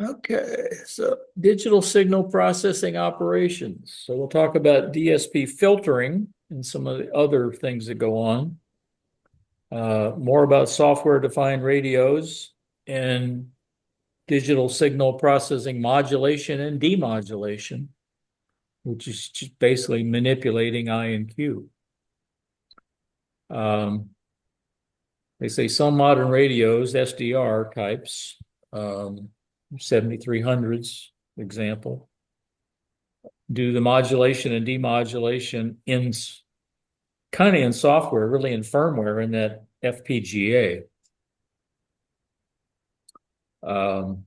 Okay, so digital signal processing operations. So we'll talk about DSP filtering and some of the other things that go on. More about software-defined radios and digital signal processing modulation and demodulation, which is just basically manipulating I and Q. They say some modern radios, SDR types, 7300s example, do the modulation and demodulation in kind of in software, really in firmware in that FPGA. And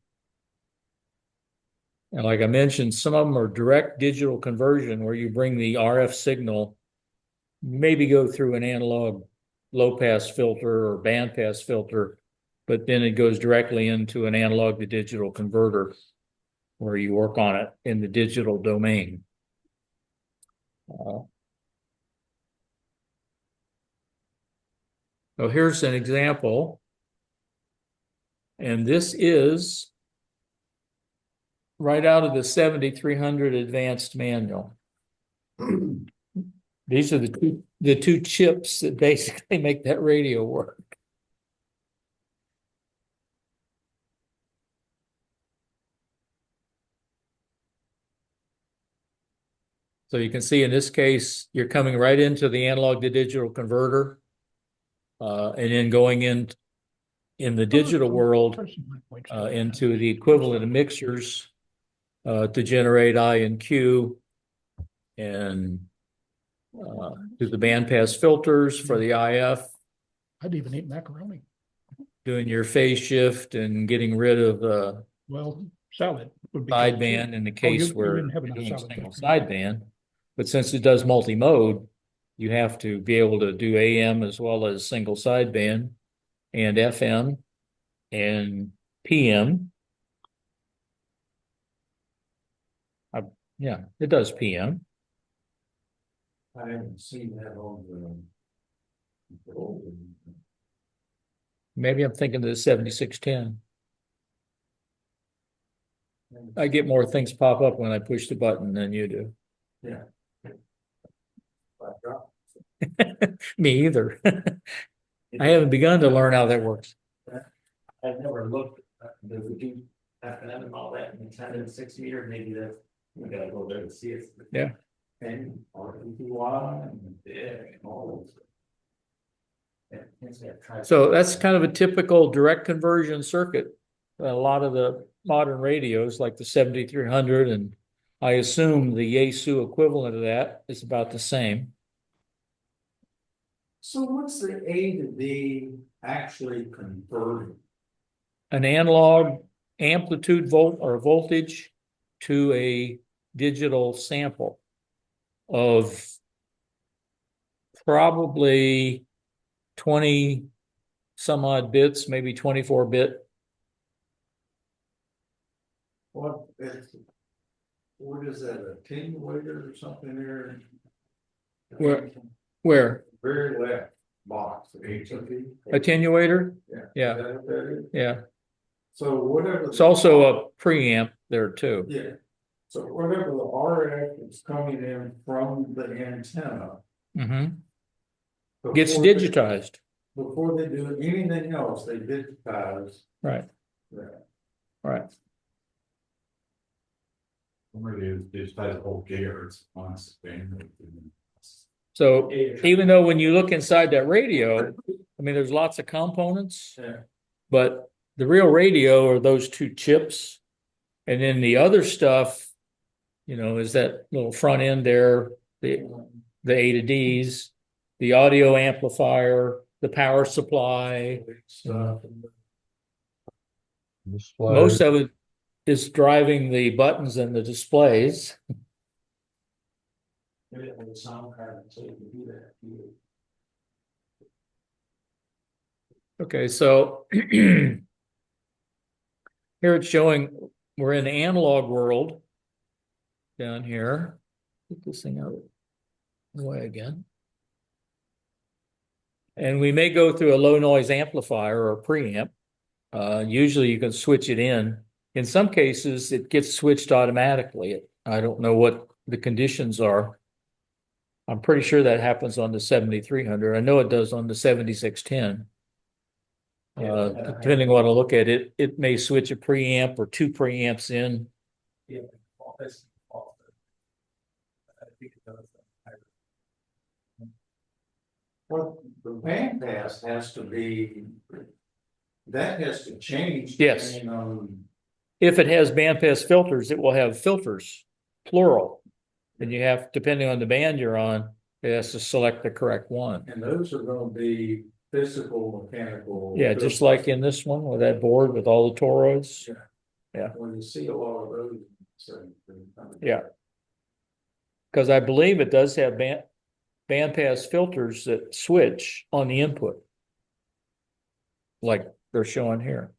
like I mentioned, some of them are direct digital conversion where you bring the RF signal, maybe go through an analog low pass filter or band pass filter, but then it goes directly into an analog to digital converter where you work on it in the digital domain. So here's an example. And this is right out of the 7300 advanced manual. These are the two chips that basically make that radio work. So you can see in this case, you're coming right into the analog to digital converter, and then going in the digital world into the equivalent of mixers to generate I and Q, and do the bandpass filters for the IF. I'd even eat macaroni. Doing your phase shift and getting rid of Well, salad would be sideband in the case you where didn't have you're enough doing salad single there. sideband. But since it does multi-mode, you have to be able to do AM as well as single sideband and FM and PM. Yeah, it does PM. I haven't seen that on the. Maybe I'm thinking of the 7610. I get more things pop up when I push the button than you do. Yeah. Me either. I haven't begun to learn how that works. I've never looked at the do FM and all that in 10 and 6 meter, maybe that we gotta go there to see it. Yeah. And RPY and and all those. So that's kind of a typical direct conversion circuit. A lot of the modern radios, like the 7300, and I assume the Yaesu equivalent of that is about the same. So what's the A to B actually converting? An analog amplitude volt or voltage to a digital sample of probably 20 some odd bits, maybe 24-bit. What is that, attenuator or something there? Where? Very left box, HOV. Attenuator? Yeah. Yeah. Is that what that is? Yeah. So whatever. It's also a preamp there too. Yeah. So whatever the RF is coming in from the antenna. Gets digitized. Before they do anything else, they digitize. Right. Yeah. Right. Somebody is digitized the whole gigahertz on sustained. So even though when you look inside that radio, I mean, there's lots of components, Yeah. but the real radio are those two chips. And then the other stuff, you know, is that little front end there, the A to Ds, the audio amplifier, the power supply. Most of it is driving the buttons and the displays. Maybe it has a sound card so you can do that. Okay, so here it's showing we're in the analog world down here. Get this thing out of the way again. And we may go through a low noise amplifier or a preamp. Usually you can switch it in In some cases, it gets switched automatically. I don't know what the conditions are. I'm pretty sure that happens on the 7300. I know it does on the 7610. Depending on what I look at, it may switch a preamp or two preamps in. Yeah. I think it does. Well, the bandpass has to be, that has to change. Yes. depending on- If it has bandpass filters, it will have filters, plural. And you have, depending on the band you're on, it has to select the correct one. And those are gonna be physical, mechanical. Yeah, just like in this one with that board with all the toroids. When you see a lot of those. so- Yeah. Because I believe it does have bandpass filters that switch on the input. Like they're showing here.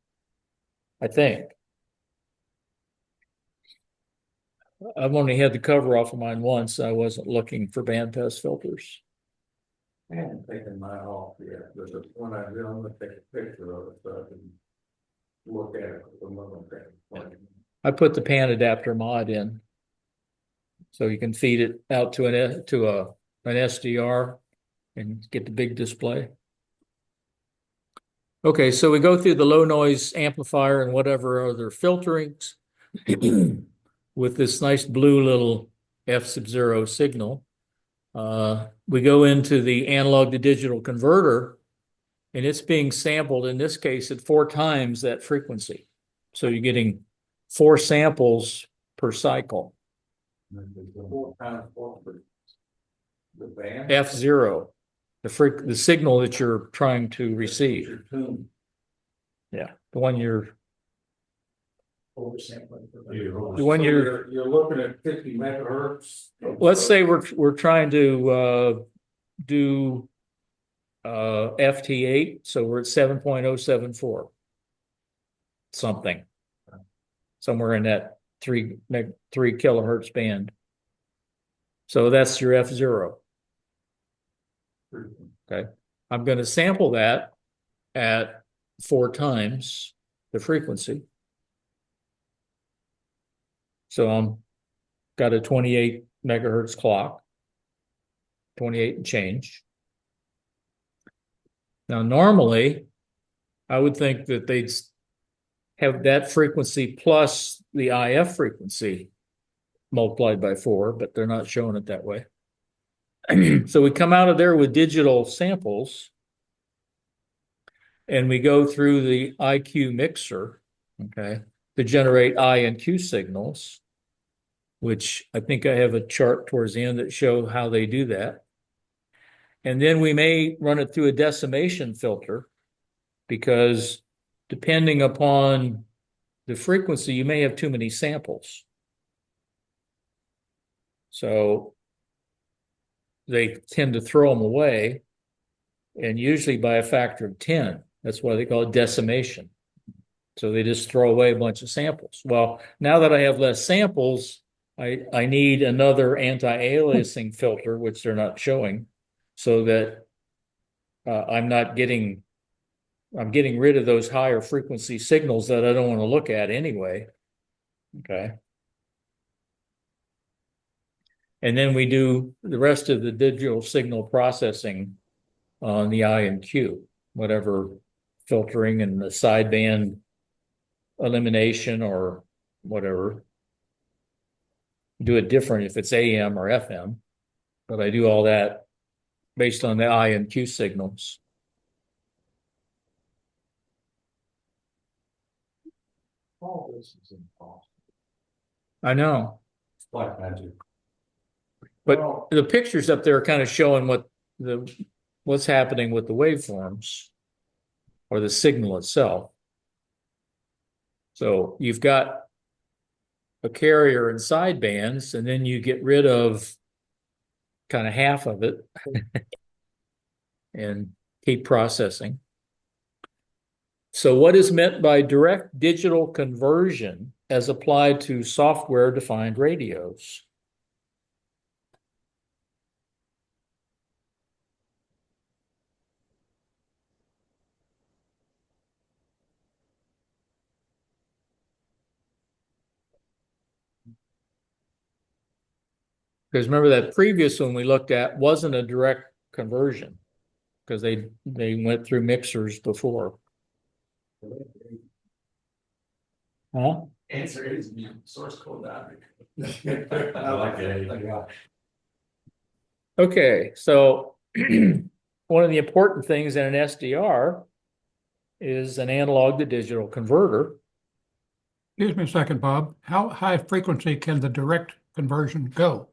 I think. I've only had the cover off of mine once. I wasn't looking for bandpass filters. I haven't taken mine off yet, but when I do, I'm gonna take a picture of it so I can look at it. with another thing. I put the pan adapter mod in. So you can feed it out to an SDR and get the big display. Okay, so we go through the low noise amplifier and whatever other filterings with this nice blue little F0 signal. We go into the analog to digital converter, and it's being sampled in this case at 4 times that frequency. So you're getting 4 samples per cycle. What kind of filter? The band? F0, the signal that you're trying to receive. Your tune. Yeah, the one you're, Oversampling. the one So you're, You're looking at 50 megahertz. let's say we're trying to do FT8, so we're at 7.074. Something. Somewhere in that 3 kilohertz band. So that's your F0. Okay. I'm going to sample that at 4 times the frequency. So I'm got a 28 megahertz clock, 28 and change. Now, normally, I would think that they'd have that frequency plus the IF frequency multiplied by 4, but they're not showing it that way. So we come out of there with digital samples and we go through the IQ mixer, okay, to generate I and Q signals, which I think I have a chart towards the end that show how they do that. And then we may run it through a decimation filter because depending upon the frequency, you may have too many samples. So they tend to throw them away, and usually by a factor of 10. That's why they call it decimation. So they just throw away a bunch of samples. Well, now that I have less samples, I need another anti-aliasing filter, which they're not showing, so that I'm getting rid of those higher frequency signals that I don't want to look at anyway. Okay. And then we do the rest of the digital signal processing on the I and Q, whatever filtering and the sideband elimination or whatever. Do it different if it's AM or FM, but I do all that based on the I and Q signals. All this is impossible. I know, It's black magic. but Well, the pictures up there are kind of showing what's happening with the waveforms or the signal itself. So you've got a carrier and sidebands, and then you get rid of kind of half of it and keep processing. So what is meant by direct digital conversion as applied to software-defined radios? Because remember that previous one we looked at wasn't a direct conversion. Because they went through mixers before. Huh? Answer is source code out. I like it. Okay, so one of the important things in an SDR is an analog to digital converter. Excuse me a second, Bob. How high frequency can the direct conversion go?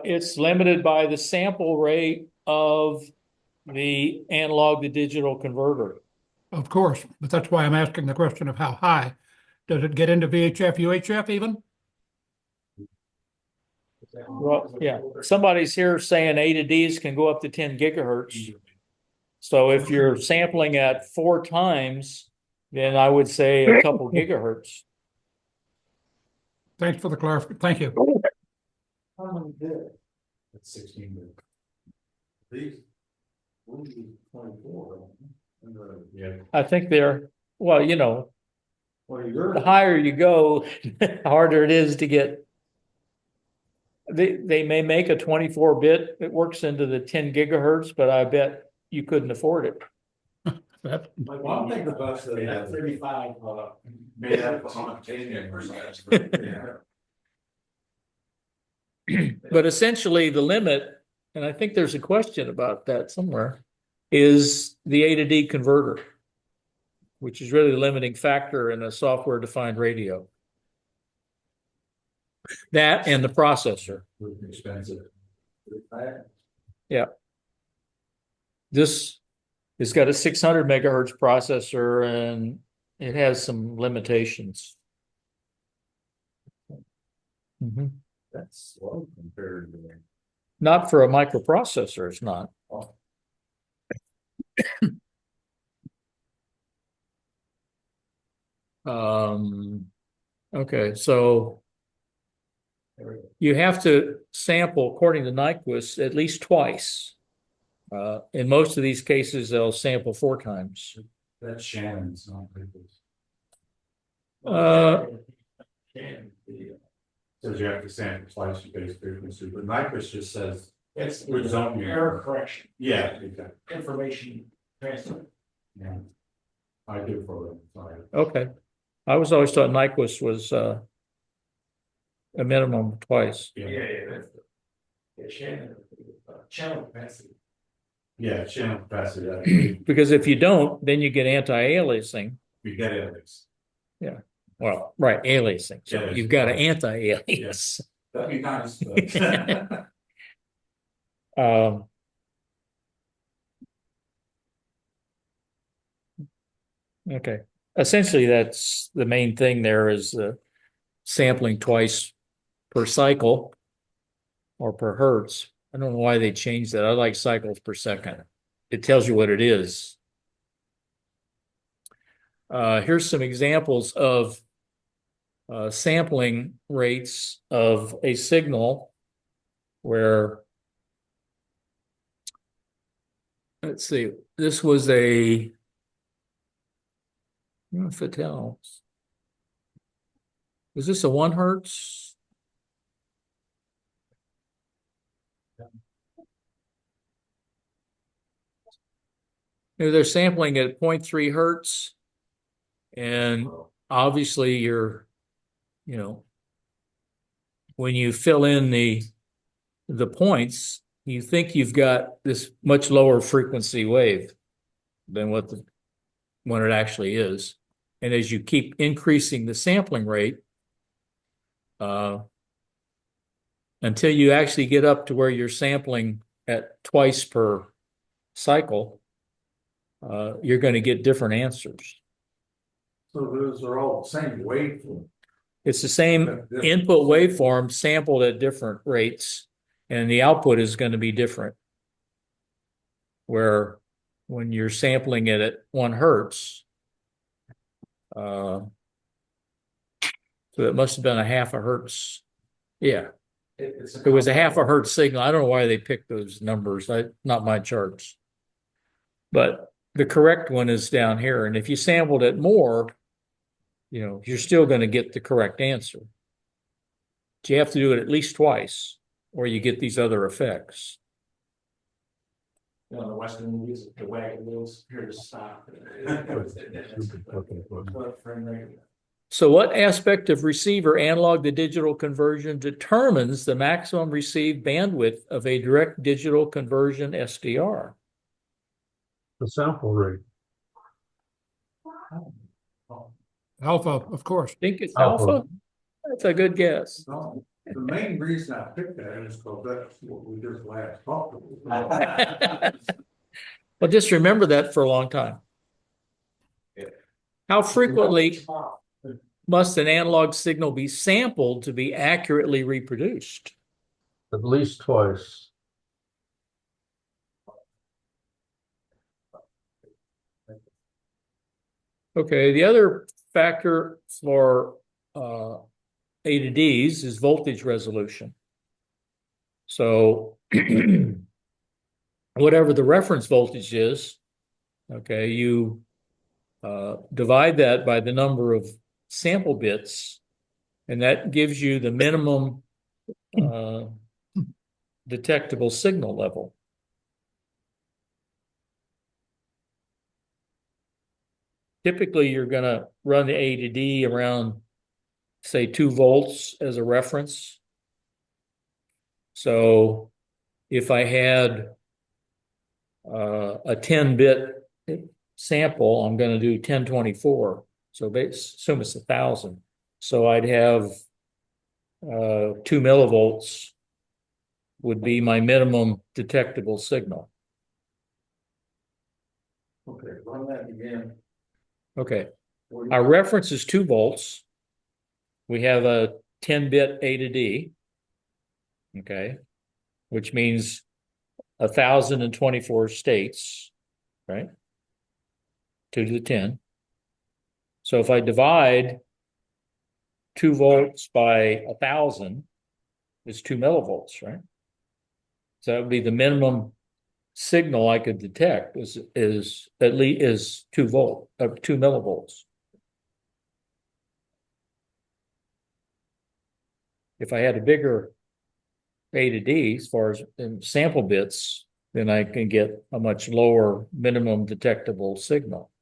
It's limited by the sample rate of the analog to digital converter. Of course, but that's why I'm asking the question of how high. Does it get into VHF, UHF even? Well, yeah, somebody's here saying A to Ds can go up to 10 gigahertz. So if you're sampling at 4 times, then I would say a couple gigahertz. Thanks for the clarification. Thank you. How many did? It's 16 bit. These? 24. Yeah. I think they're, well, you know, Well, you're. the higher you go, the harder it is to get. They may make a 24-bit that works into the 10 gigahertz, but I bet you couldn't afford it. That, Well, I think the bus that Yeah, has 35, Made up on titanium or something. Yeah. But essentially the limit, and I think there's a question about that somewhere, is the A to D converter, which is really the limiting factor in a software-defined radio. That and the processor. Expensive. This has got a 600 megahertz processor and it has some limitations. Mhm. That's slow compared to. Not for a microprocessor, it's not. Okay, so you have to sample, according to Nyquist, at least twice. In most of these cases, they'll sample 4 times. That's Shannon's, not people's. Says you have to sample twice your base frequency, but Nyquist just says, It's Which zone you're in. error correction, yeah, exactly. information transfer. Yeah. I do for them, sorry. Okay. I was always thought Nyquist was a minimum of twice. Yeah, that's the. Yeah, Shannon, channel capacity. Yeah, channel capacity, that Because if you don't, then you get anti-aliasing. we get it. Well, right, aliasing. So Yeah. you've got an anti-alias. That'd be nice. But Um, okay. Essentially, that's the main thing there is sampling twice per cycle or per hertz. I don't know why they changed that. I like cycles per second. It tells you what it is. Here's some examples of sampling rates of a signal where, let's see, this was a, I don't know if it tells. Was this a 1 hertz? They're sampling at 0.3 hertz. And obviously you're, you know, when you fill in the points, you think you've got this much lower frequency wave than what it actually is. And as you keep increasing the sampling rate, until you actually get up to where you're sampling at twice per cycle, you're going to get different answers. So those are all the same waveform. It's the same input waveform sampled at different rates, and the output is going to be different. Where when you're sampling it at 1 hertz, so it must have been a half a hertz. Yeah, it was a half a hertz signal. I don't know why they picked those numbers. Not my charts. But the correct one is down here. And if you sampled it more, you know, you're still going to get the correct answer. you have to do it at least twice, or you get these other effects. You know, the Western movies, the wagon wheels, here to stop. So what aspect of receiver analog to digital conversion determines the maximum received bandwidth of a direct digital conversion SDR? The sample rate. Alpha, of course. Think it's Alpha. alpha? That's a good guess. No, the main reason I picked that is because that's what we just last talked about. Well, just remember that for a long time. How frequently must an analog signal be sampled to be accurately reproduced? At least twice. Okay, the other factor for A to Ds is voltage resolution. So whatever the reference voltage is, okay, you divide that by the number of sample bits, and that gives you the minimum detectable signal level. Typically, you're going to run the A to D around, say, 2 volts as a reference. So if I had a 10-bit sample, I'm going to do 1024. So assume it's 1,000. So I'd have 2 millivolts would be my minimum detectable signal. Okay, run that again. Okay, our reference is 2 volts. We have a 10-bit A to D, okay, which means 1,024 states, right? 2 to the 10. So if I divide 2 volts by 1,000, it's 2 millivolts, right? So that would be the minimum signal I could detect is at least 2 millivolts. If I had a bigger A to D as far as in sample bits, then I can get a much lower minimum detectable signal.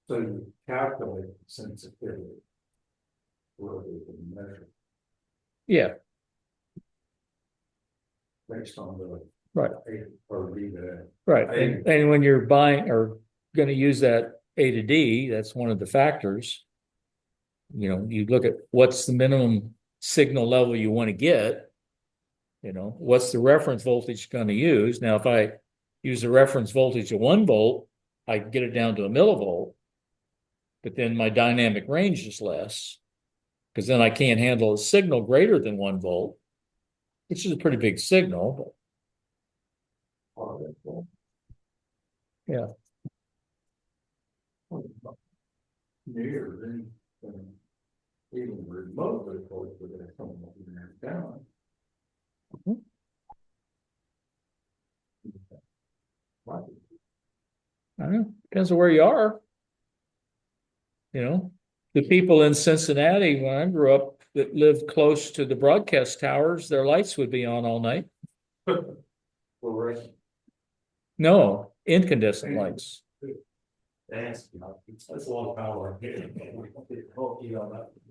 So you calculate sensitivity. Where we can measure Yeah, based on the. right. A or B to Right. And when you're buying or going to use that A to D, that's one of the factors. You know, you look at what's the minimum signal level you want to get. You know, what's the reference voltage going to use? Now, if I use the reference voltage of 1 volt, I can get it down to a millivolt, but then my dynamic range is less because then I can't handle a signal greater than 1 volt, which is a pretty big signal. But yeah. near anything even remotely close to that coming up in there down. I don't know. Depends on where you are. You know, the people in Cincinnati, when I grew up, that lived close to the broadcast towers, their lights would be on all night. Fluorescent. No, incandescent lights. That's a lot of power.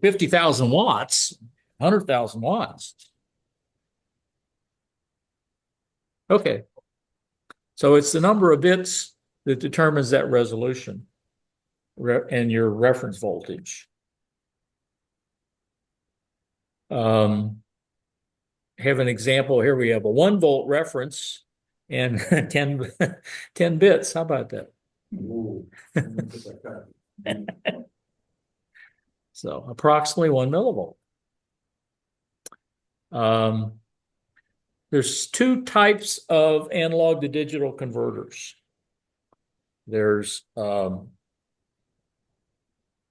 50,000 watts, 100,000 watts. Okay. So it's the number of bits that determines that resolution and your reference voltage. Have an example here. We have a 1 volt reference and 10 bits. How about that? Ooh. So approximately 1 millivolt. There's 2 types of analog to digital converters. There's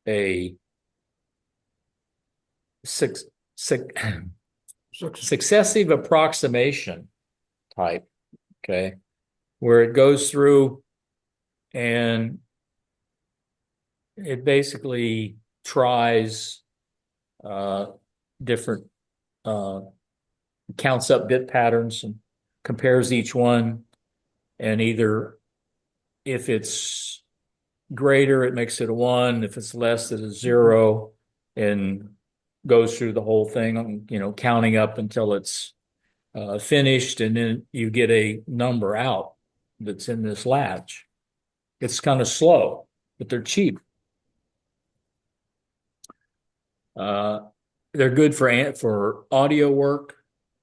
a successive approximation type, okay, where it goes through and it basically tries different counts up bit patterns and compares each one. And either if it's greater, it makes it a 1. If it's less, it's a 0, and goes through the whole thing, counting up until it's finished, and then you get a number out that's in this latch. It's kind of slow, but they're cheap. They're good for audio work,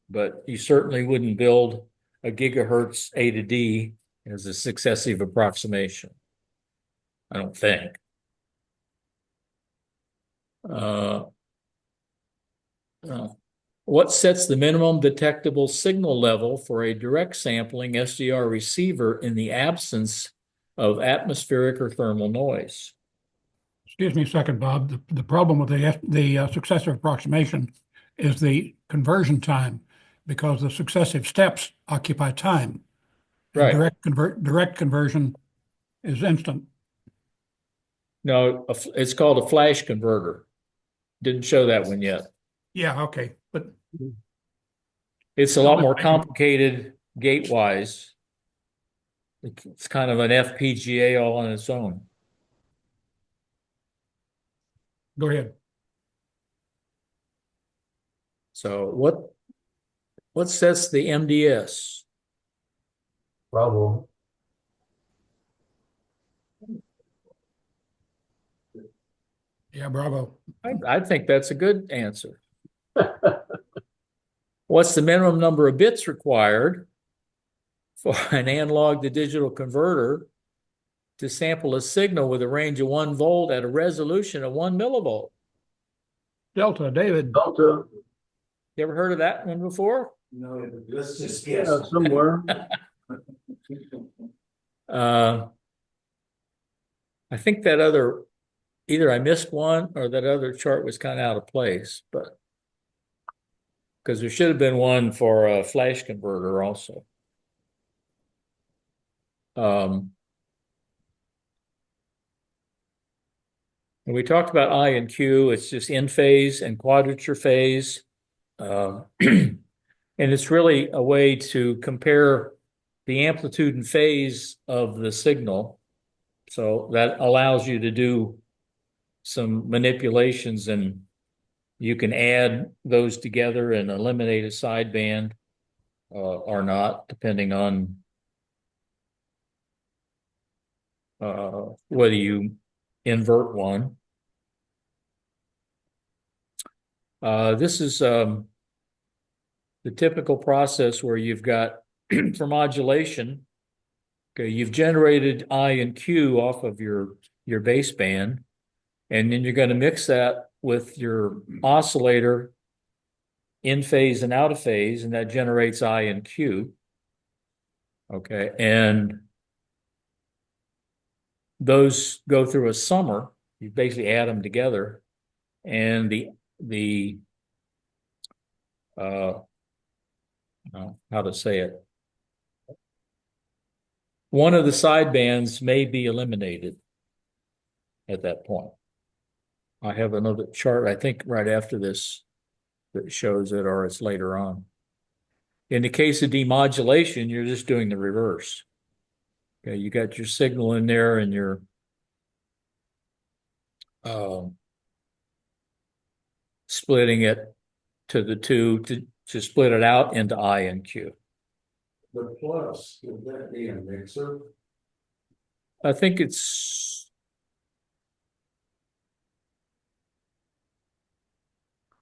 but you certainly wouldn't build a gigahertz A to D as a successive approximation. I don't think. What sets the minimum detectable signal level for a direct sampling SDR receiver in the absence of atmospheric or thermal noise? Excuse me a second, Bob. The problem with the successive approximation is the conversion time, because the successive steps occupy time. And Right. direct conversion is instant. No, it's called a flash converter. Didn't show that one yet. Yeah, okay, but It's a lot more complicated gate-wise. It's kind of an FPGA all on its own. go ahead. So what sets the MDS? Bravo. Yeah, bravo. I think that's a good answer. What's the minimum number of bits required for an analog to digital converter to sample a signal with a range of 1 volt at a resolution of 1 millivolt? Delta, David. Delta. You ever heard of that one before? No, let's just guess. somewhere. I think that either I missed one or that other chart was kind of out of place, but because there should have been one for a flash converter also. And we talked about I and Q. It's just in phase and quadrature phase. And it's really a way to compare the amplitude and phase of the signal. So that allows you to do some manipulations, and you can add those together and eliminate a sideband or not, depending on whether you invert one. This is the typical process where you've got for modulation. Okay, you've generated I and Q off of your baseband, and then you're going to mix that with your oscillator in phase and out of phase, and that generates I and Q. Okay, and those go through a summer. You basically add them together, and how to say it? One of the sidebands may be eliminated at that point. I have another chart, I think, right after this that shows it, or it's later on. In the case of demodulation, you're just doing the reverse. Okay, you got your signal in there, and you're splitting it to the two to split it out into I and Q. The plus, would that be a mixer? I think it's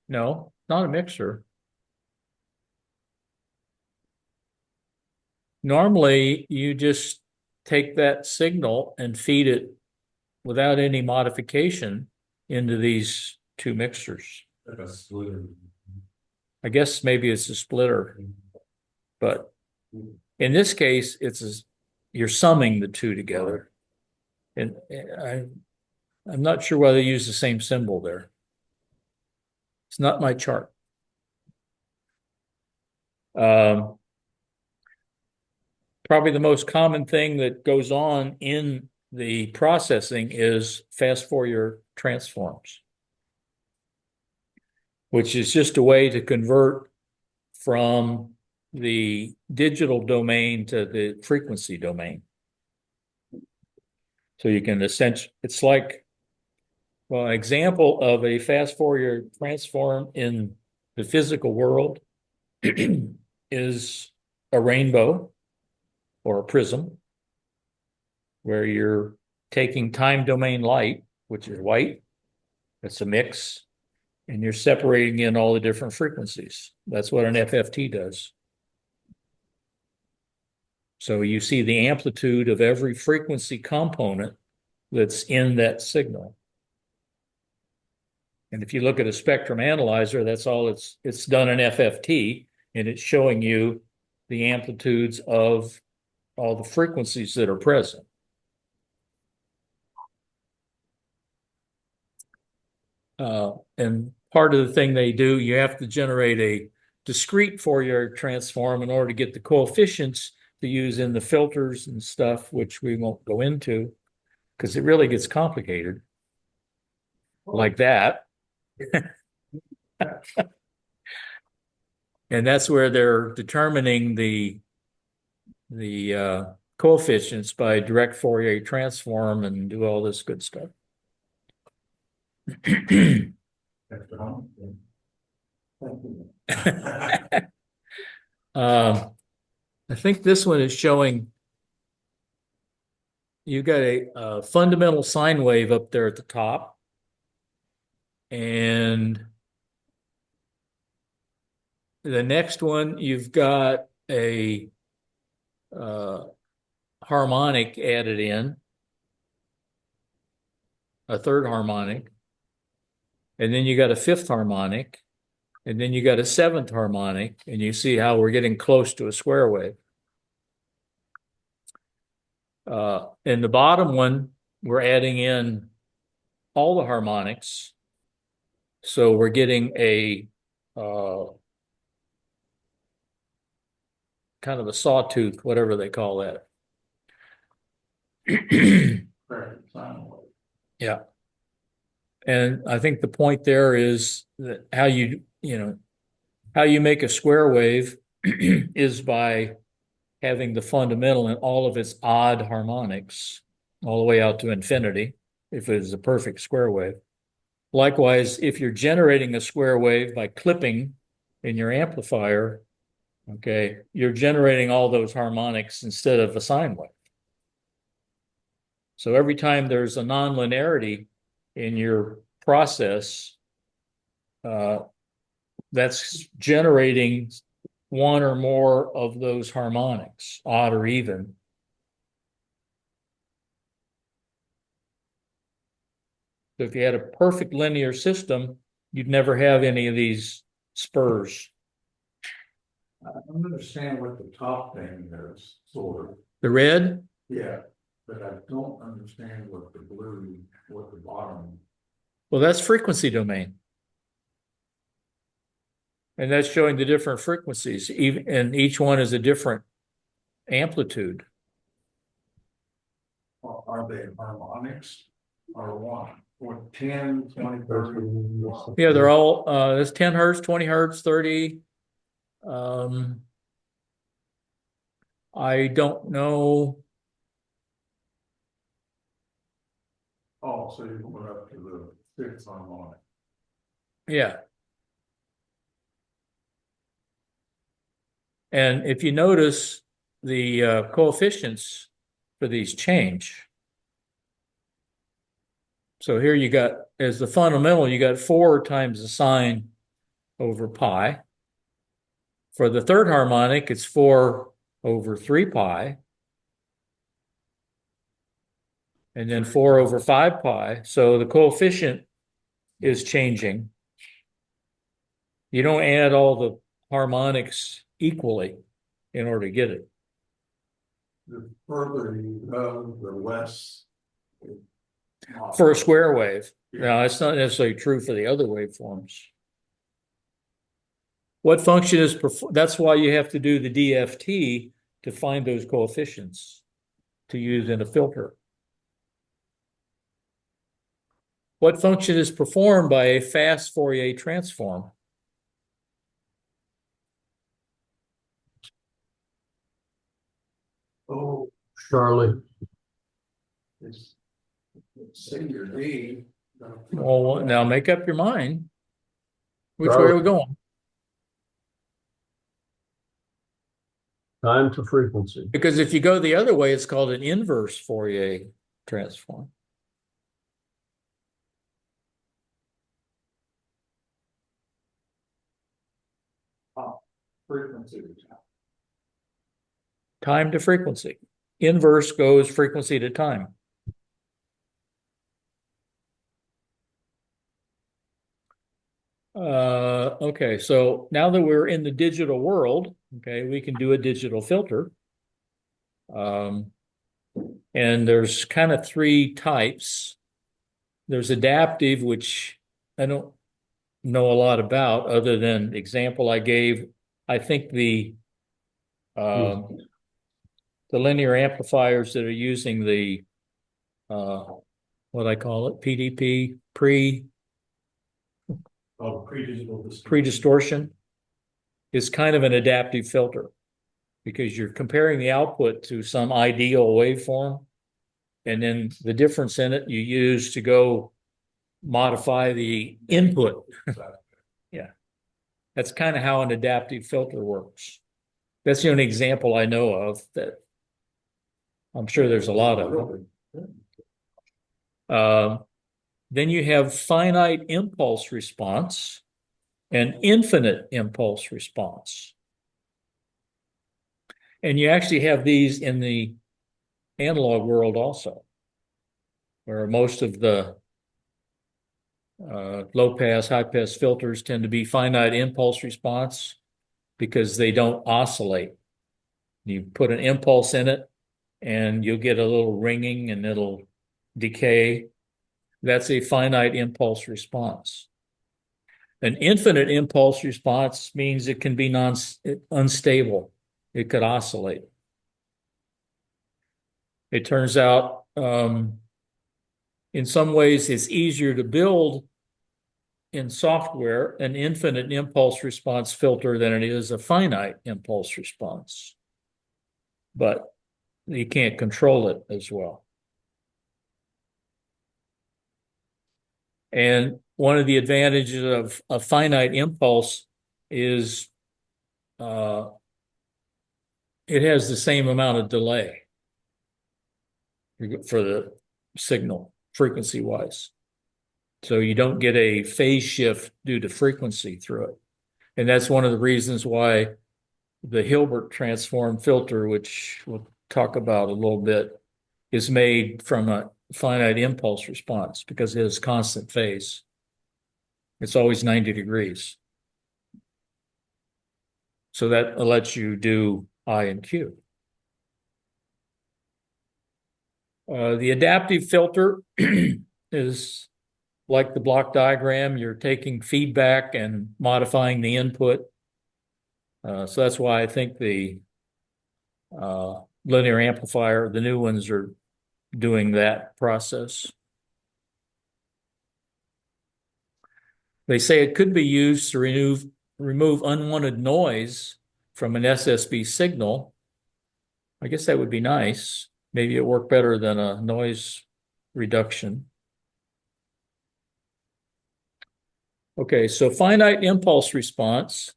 no, not a mixer. Normally, you just take that signal and feed it without any modification into these two mixers. Like a splitter. I guess maybe it's a splitter, but in this case, you're summing the two together. And I'm not sure why they use the same symbol there. It's not my chart. Probably the most common thing that goes on in the processing is fast Fourier transforms. which is just a way to convert from the digital domain to the frequency domain. So you can essentially, it's like, well, an example of a fast Fourier transform in the physical world is a rainbow or a prism, where you're taking time domain light, which is white, it's a mix, and you're separating in all the different frequencies. That's what an FFT does. So you see the amplitude of every frequency component that's in that signal. And if you look at a spectrum analyzer, that's all it's done an FFT, and it's showing you the amplitudes of all the frequencies that are present. And part of the thing they do, you have to generate a discrete Fourier transform in order to get the coefficients to use in the filters and stuff, which we won't go into because it really gets complicated like that. And that's where they're determining the coefficients by direct Fourier transform and do all this good stuff. Extra home. Thank you. I think this one is showing you got a fundamental sine wave up there at the top. And the next one, you've got a harmonic added in, a third harmonic. And then you got a fifth harmonic. And then you got a seventh harmonic. And you see how we're getting close to a square wave. In the bottom one, we're adding in all the harmonics. So we're getting a kind of a sawtooth, whatever they call that. Yeah. And I think the point there is that how you make a square wave is by having the fundamental in all of its odd harmonics all the way out to infinity, if it is a perfect square wave. Likewise, if you're generating a square wave by clipping in your amplifier, okay, you're generating all those harmonics instead of a sine wave. So every time there's a nonlinearity in your process, that's generating one or more of those harmonics, odd or even. So if you had a perfect linear system, you'd never have any of these spurs. I don't understand what the top thing is, sort of. The red, Yeah, but I don't understand what the blue, what the bottom. well, that's frequency domain. And that's showing the different frequencies, and each one is a different amplitude. Are they harmonics or what? Or 10, 20, 30? Yeah, they're all, there's 10 hertz, 20 hertz, 30. I don't know. Oh, so you went up to the 6th harmonic. Yeah. And if you notice, the coefficients for these change. So here you got, as the fundamental, you got 4 times the sine over pi. For the third harmonic, it's 4 over 3 pi. And then 4 over 5 pi. So the coefficient is changing. You don't add all the harmonics equally in order to get it. The further you go, the less. For a square wave. Now, that's not necessarily true for the other waveforms. What function is, that's why you have to do the DFT to find those coefficients to use in a filter. What function is performed by a fast Fourier transform? Charlie? It's senior D. Well, now make up your mind. Which way are we going? Time to frequency. Because if you go the other way, it's called an inverse Fourier transform. Frequency. Time to frequency. Inverse goes frequency to time. Okay, so now that we're in the digital world, okay, we can do a digital filter. And there's kind of three types. There's adaptive, which I don't know a lot about other than the example I gave. I think the linear amplifiers that are using the what I call it, PDP, pre-distortion is kind of an adaptive filter because you're comparing the output to some ideal waveform, and then the difference in it you use to go modify the input. Yeah, that's kind of how an adaptive filter works. That's the only example I know of that. I'm sure there's a lot of them. Then you have finite impulse response and infinite impulse response. And you actually have these in the analog world also, where most of the low pass, high pass filters tend to be finite impulse response because they don't oscillate. You put an impulse in it and you'll get a little ringing and it'll decay. That's a finite impulse response. An infinite impulse response means it can be unstable. It could oscillate. It turns out in some ways it's easier to build in software an infinite impulse response filter than it is a finite impulse response. But you can't control it as well. And one of the advantages of a finite impulse is it has the same amount of delay for the signal frequency-wise. So you don't get a phase shift due to frequency through it. And that's one of the reasons why the Hilbert transform filter, which we'll talk about a little bit, is made from a finite impulse response because it has constant phase. It's always 90 degrees. So that lets you do I and Q. The adaptive filter is like the block diagram. You're taking feedback and modifying the input. So that's why I think the linear amplifier, the new ones, are doing that process. They say it could be used to remove unwanted noise from an SSB signal. I guess that would be nice. Maybe it worked better than a noise reduction. Okay, so finite impulse response.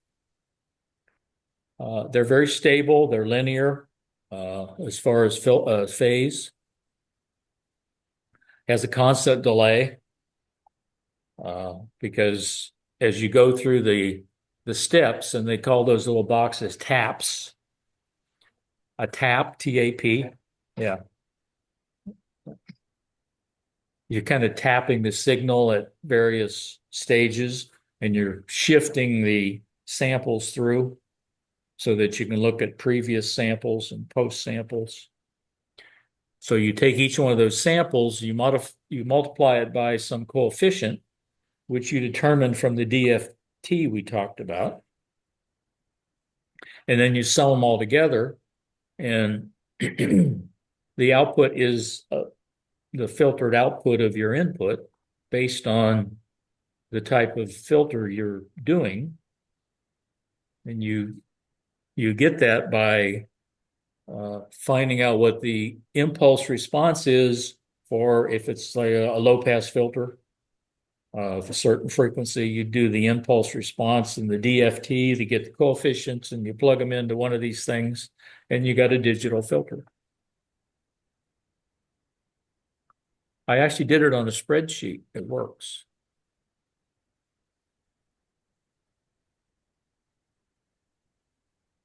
They're very stable. They're linear as far as phase. Has a constant delay because as you go through the steps, and they call those little boxes taps. A tap, T-A-P. Yeah. You're kind of tapping the signal at various stages, and you're shifting the samples through so that you can look at previous samples and post samples. So you take each one of those samples, you multiply it by some coefficient, which you determine from the DFT we talked about. And then you sum them all together, and the output is the filtered output of your input based on the type of filter you're doing. And you get that by finding out what the impulse response is for if it's like a low pass filter of a certain frequency, you do the impulse response and the DFT to get the coefficients, and you plug them into one of these things, and you got a digital filter. I actually did it on a spreadsheet. It works.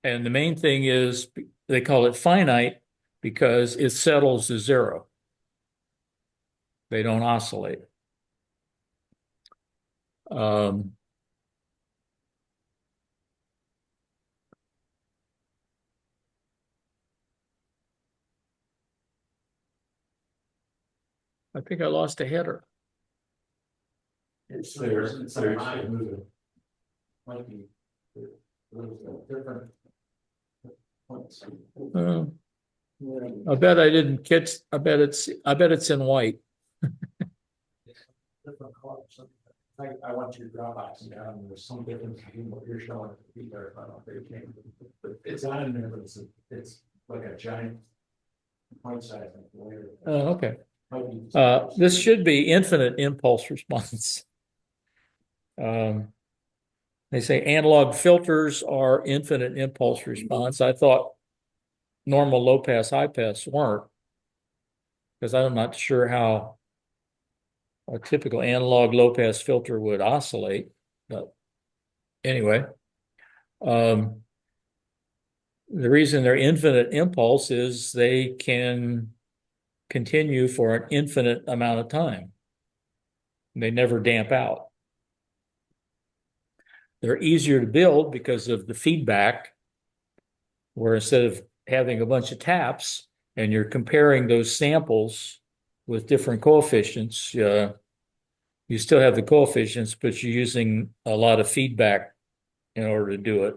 And the main thing is they call it finite because it settles to zero. They don't oscillate. I think I lost a header. It's there, it's on mine. Might be. There's a different. points. I bet I didn't catch. I bet it's in white. Different colors. I want your Dropbox down, and there's some difference between what you're showing. But it's on there, but it's like a giant. Point size. Okay. This should be infinite impulse response. They say analog filters are infinite impulse response. I thought normal low pass, high pass weren't, because I'm not sure how a typical analog low pass filter would oscillate. But anyway, the reason they're infinite impulse is they can continue for an infinite amount of time. They never damp out. They're easier to build because of the feedback, where instead of having a bunch of taps and you're comparing those samples with different coefficients, you still have the coefficients, but you're using a lot of feedback in order to do it.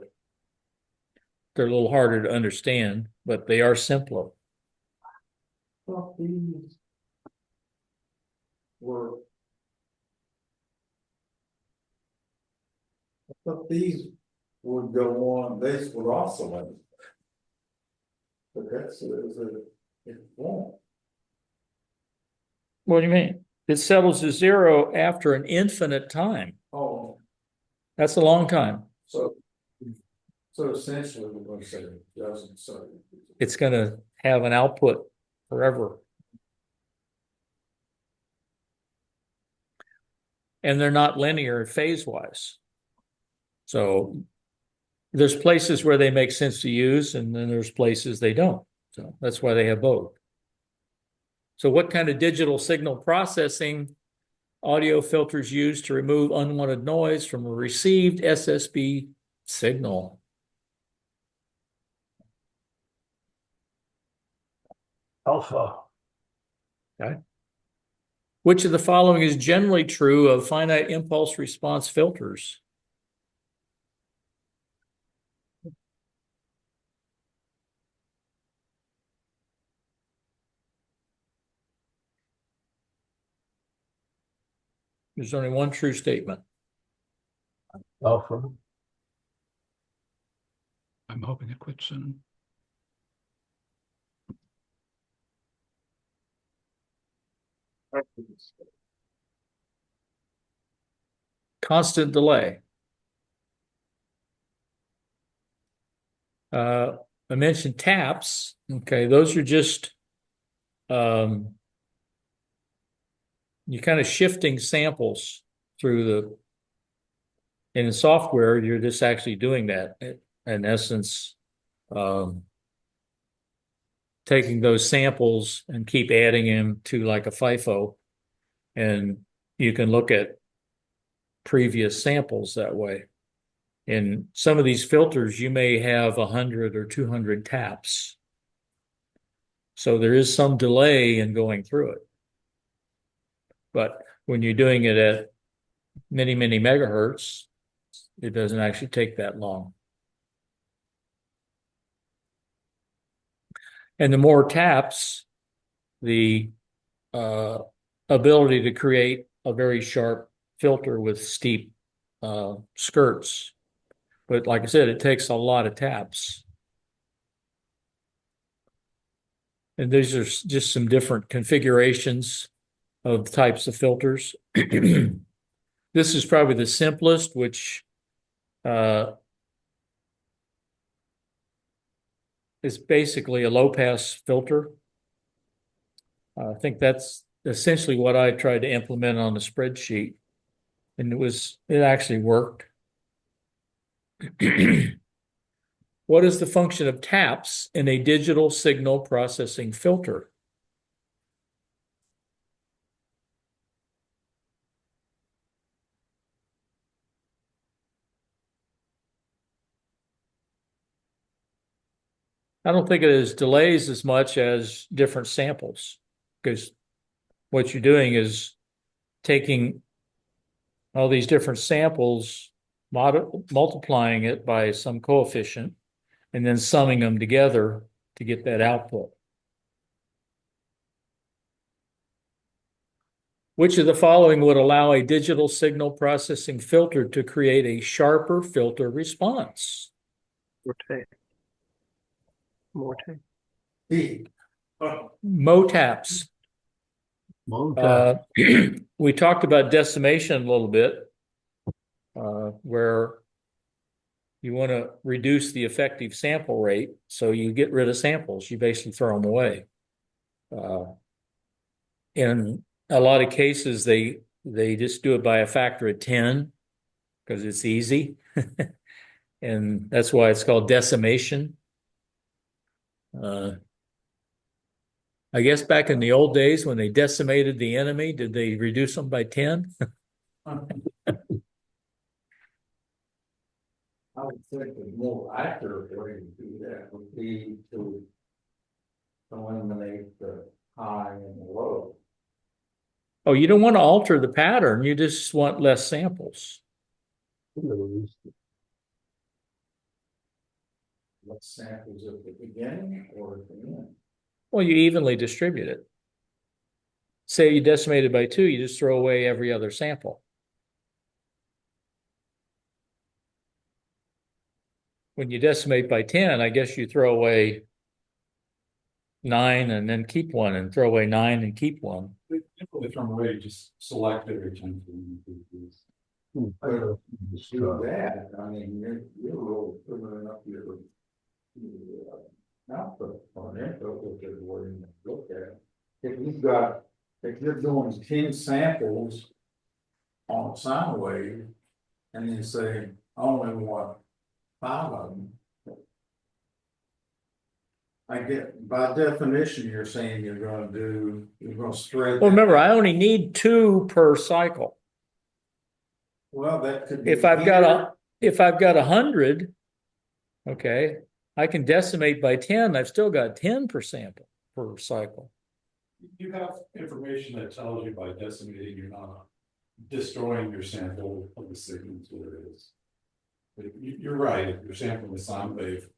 They're a little harder to understand, but they are simpler. Well, these were. I thought these would go on, this would oscillate. But it won't. What do you mean? It settles to zero after an infinite time. Oh, That's a long time. so essentially we're gonna say it doesn't, so. It's going to have an output forever. And they're not linear phase-wise. So there's places where they make sense to use, and then there's places they don't. So that's why they have both. So what kind of digital signal processing audio filters used to remove unwanted noise from a received SSB signal? Alpha. Okay. Which of the following is generally true of finite impulse response filters? There's only one true statement. Alpha. I'm hoping it quits soon. Constant delay. I mentioned taps. Okay, those are just you're kind of shifting samples through the. In software, you're just actually doing that. In essence, taking those samples and keep adding them to like a FIFO, and you can look at previous samples that way. In some of these filters, you may have 100 or 200 taps. So there is some delay in going through it. But when you're doing it at many, many megahertz, it doesn't actually take that long. And the more taps, the ability to create a very sharp filter with steep skirts. But like I said, it takes a lot of taps. And these are just some different configurations of types of filters. This is probably the simplest, which is basically a low-pass filter. I think that's essentially what I tried to implement on the spreadsheet, and it actually worked. What is the function of taps in a digital signal processing filter? I don't think it is delays as much as different samples, because what you're doing is taking all these different samples, multiplying it by some coefficient, and then summing them together to get that output. Which of the following would allow a digital signal processing filter to create a sharper filter response? Morte. B. MOTAPs. We talked about decimation a little bit, where you want to reduce the effective sample rate, so you get rid of samples. You basically throw them away. In a lot of cases, they just do it by a factor of 10 because it's easy, and that's why it's called decimation. I guess back in the old days when they decimated the enemy, did they reduce them by 10? I would think the more accurate way to do that would be to eliminate the high and the low. Oh, you don't want to alter the pattern. You just want less samples. What samples at the beginning or at the end? Well, you evenly distribute it. Say you decimated by 2, you just throw away every other sample. When you decimate by 10, I guess you throw away 9 and then keep 1, and throw away 9 and keep 1. Typically from away, just select every time. Do that, I mean, you're really filling up your output on input, which is where you look at. If you're doing 10 samples on a sine wave, and you say, I only want 5 of them. I get, by definition, you're saying you're gonna spread. Well, remember, I only need 2 per cycle. Well, that could be. If I've got 100, okay, I can decimate by 10. I've still got 10 per sample per cycle. You have information that tells you by decimating, you're not destroying your sample of the signal to where it is. But you're right, if you're sampling a sine wave,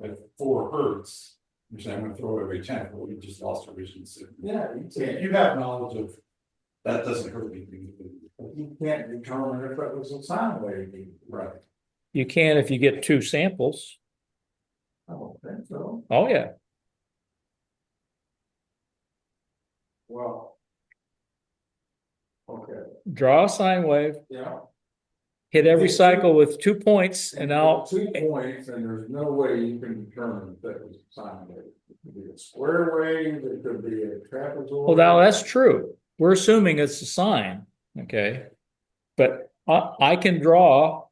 at 4 hertz, you're saying I'm going to throw every 10, well, you just lost original signal. Yeah, You have knowledge of that doesn't hurt anything. you can't determine if it was a sine wave. Right. You can if you get 2 samples. I don't think so. Oh, yeah. Well. Okay, Draw a sine wave, yeah. hit every cycle with 2 points, and I'll. 2 points, and there's no way you can determine if that was a sine wave. It could be a square wave, it could be a trapezoid. Well, now that's true. We're assuming it's a sine, okay? But I can draw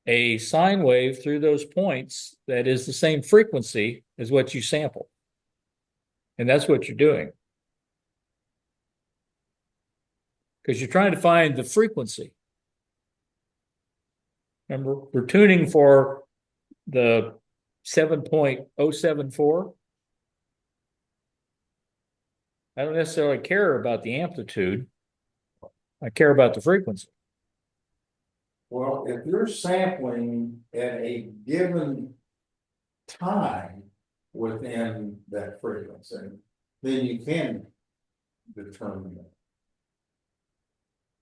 a sine wave through those points that is the same frequency as what you sample. And that's what you're doing. Because you're trying to find the frequency. Remember, we're tuning for the 7.074. I don't necessarily care about the amplitude. I care about the frequency. Well, if you're sampling at a given time within that frequency, then you can determine it.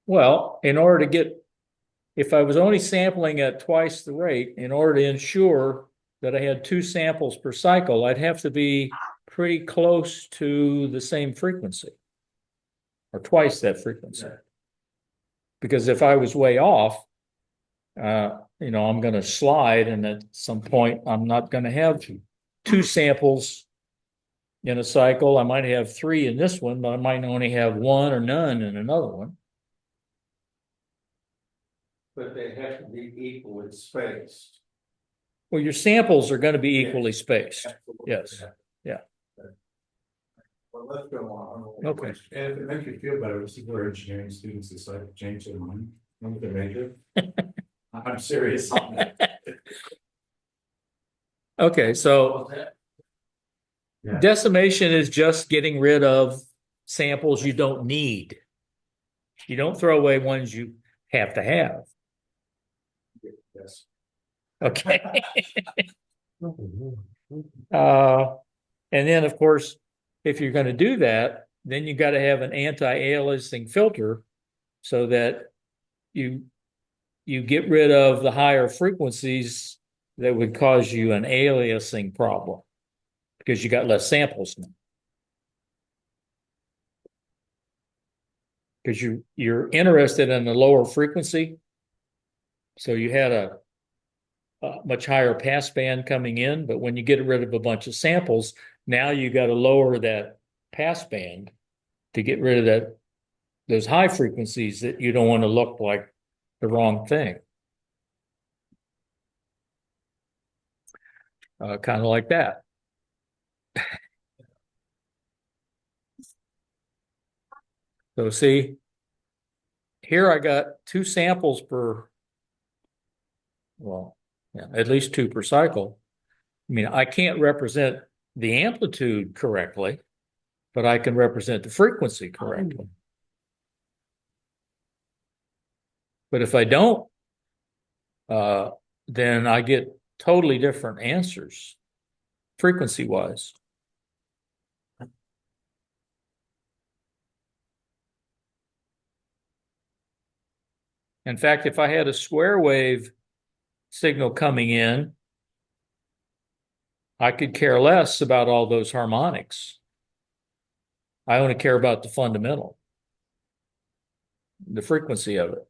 Well, in order to get, if I was only sampling at twice the rate, in order to ensure that I had 2 samples per cycle, I'd have to be pretty close to the same frequency. Or twice that frequency. Because if I was way off, I'm gonna slide, and at some point, I'm not gonna have two samples in a cycle. I might have three in this one, but I might only have one or none in another one. But they have to be equally spaced. Well, your samples are gonna be equally spaced. Absolutely. Yes. Yeah. Well, let's go on. Okay. And if it makes you feel better, this is where engineering students decide to change their mind, move their major. I'm serious on that. Okay, so Yeah. decimation is just getting rid of samples you don't need. You don't throw away ones you have to have. Yes. Okay. And then, of course, if you're going to do that, then you got to have an anti-aliasing filter so that you get rid of the higher frequencies that would cause you an aliasing problem because you got less samples now. Because you're interested in the lower frequency. So you had a much higher passband coming in, but when you get rid of a bunch of samples, now you got to lower that passband to get rid of those high frequencies that you don't want to look like the wrong thing. Kind of like that. So see, here I got two samples per, well, yeah, at least two per cycle. I mean, I can't represent the amplitude correctly, but I can represent the frequency correctly. But if I don't, then I get totally different answers, frequency-wise. In fact, if I had a square wave signal coming in, I could care less about all those harmonics. I only care about the fundamental, the frequency of it.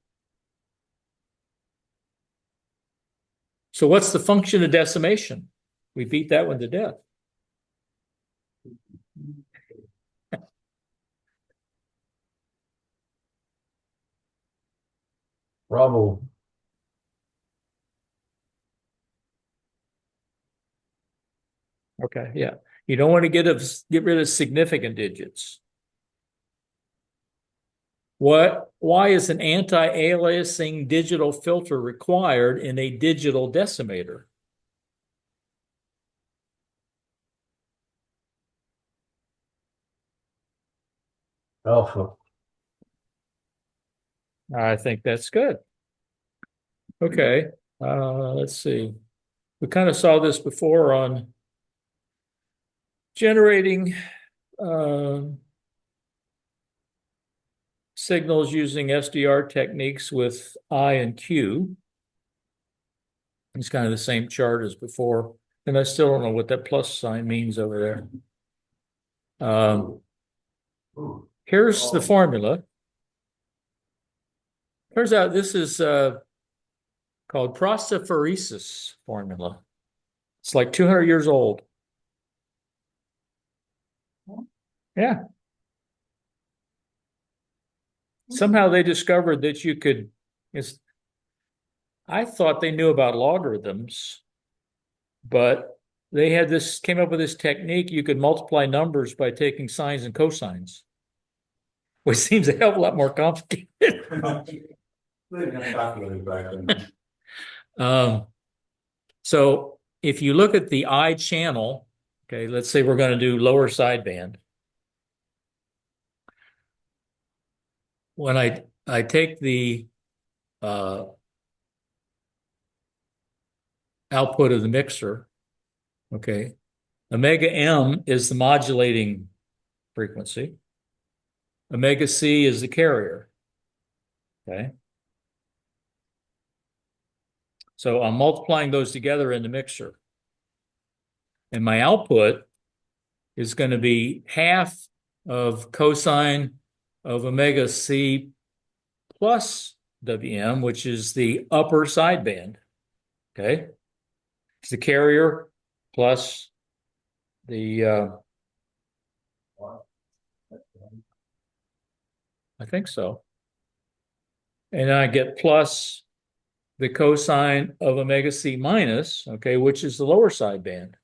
So what's the function of decimation? We beat that one to death. Bravo. Okay, yeah. You don't want to get rid of significant digits. Why is an anti-aliasing digital filter required in a digital decimator? Alpha. I think that's good. Okay, let's see. We kind of saw this before on generating signals using SDR techniques with I and Q. It's kind of the same chart as before, and I still don't know what that plus sign means over there. Here's the formula. Turns out this is called prostapheresis formula. It's like 200 years old. Yeah. Somehow they discovered that you could, I thought they knew about logarithms, but they came up with this technique. You could multiply numbers by taking sines and cosines, which seems a hell of a lot more complicated. So if you look at the I channel, okay, let's say we're going to do lower sideband. When I take the output of the mixer, okay, omega M is the modulating frequency. Omega C is the carrier, okay? So I'm multiplying those together in the mixer. And my output is going to be half of cosine of omega C plus WM, which is the upper sideband. Okay. It's the carrier plus the, I think so. And I get plus the cosine of omega C minus, okay, which is the lower sideband.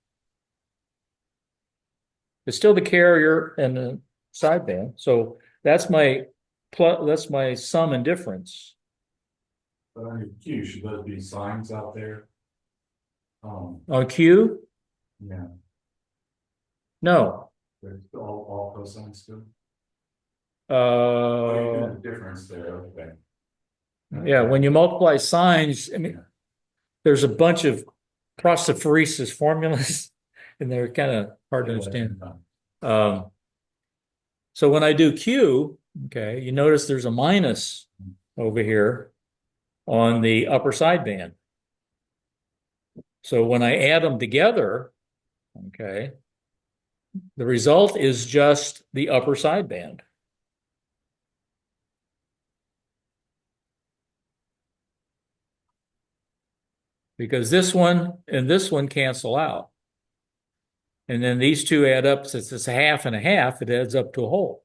It's still the carrier and the sideband. So that's my sum and difference. But on your Q, should those be signs out there? On Q, Yeah, no. there's all cosines too. Oh, you're doing Uh, the difference there, okay. yeah, when you multiply signs, I mean, there's a bunch of prosophoresis formulas, and they're kind of hard to understand. So when I do Q, okay, you notice there's a minus over here on the upper sideband. So when I add them together, okay, the result is just the upper sideband. Because this one and this one cancel out. And then these two add up, since it's a half and a half, it adds up to a whole.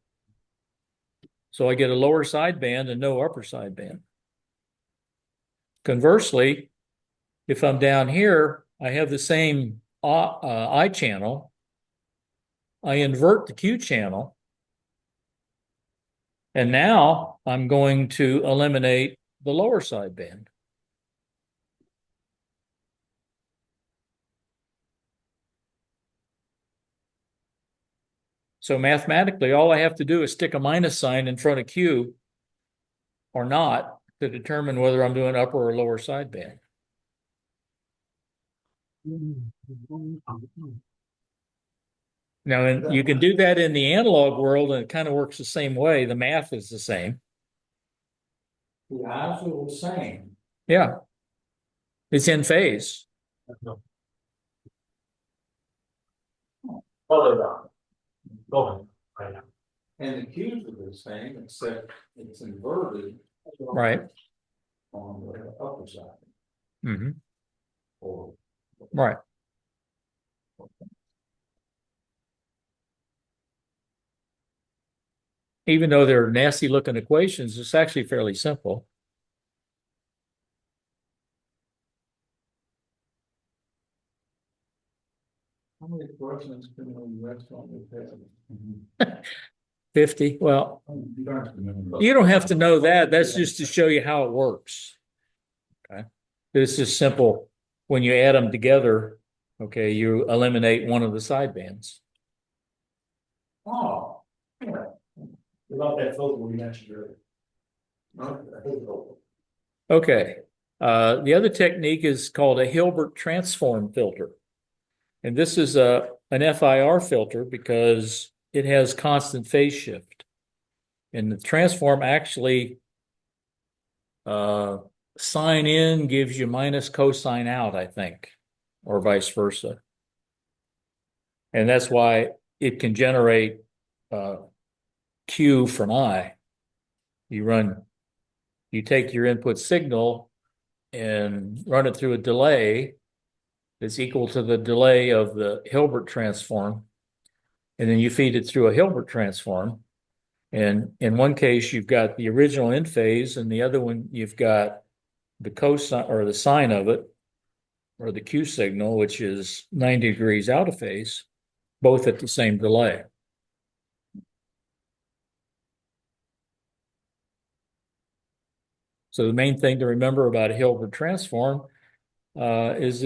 So I get a lower sideband and no upper sideband. Conversely, if I'm down here, I have the same I channel. I invert the Q channel. And now I'm going to eliminate the lower sideband. So mathematically, all I have to do is stick a minus sign in front of Q or not to determine whether I'm doing upper or lower sideband. Now, and you can do that in the analog world, and it kind of works the same way. The math is the same. The eyes are the same. Yeah. It's in phase. Go ahead. And the cues are the same, except it's inverted Right. on the upper side. Mm-hmm. Or Right. Even though they're nasty looking equations, it's actually fairly simple. how many questions can we rest on the head? 50. Well, You don't have to remember. you don't have to know that. That's just to show you how it works. Okay. This is simple. When you add them together, okay, you eliminate one of the sidebands. Oh, yeah. About that filter we mentioned earlier. Okay. The other technique is called a Hilbert transform filter. And this is an FIR filter because it has constant phase shift. And the transform actually sine in gives you minus cosine out, I think, or vice versa. And that's why it can generate Q from I. You take your input signal and run it through a delay that's equal to the delay of the Hilbert transform. And then you feed it through a Hilbert transform. And in one case, you've got the original in phase, and the other one, you've got the cosine or the sine of it, or the Q signal, which is 90 degrees out of phase, both at the same delay. So the main thing to remember about a Hilbert transform is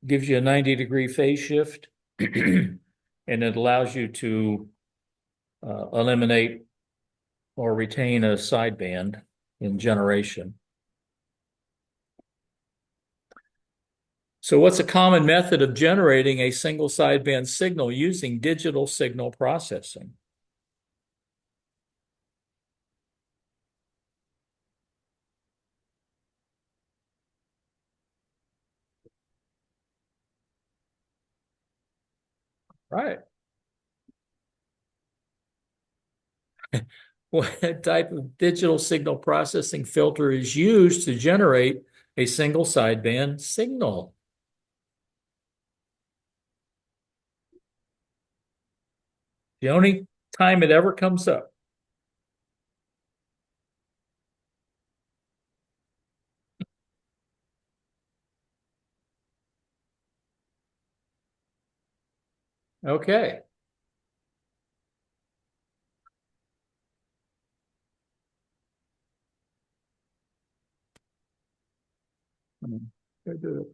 gives you a 90-degree phase shift, and it allows you to eliminate or retain a sideband in generation. So what's a common method of generating a single sideband signal using digital signal processing? Right. What type of digital signal processing filter is used to generate a single sideband signal? The only time it ever comes up. Okay.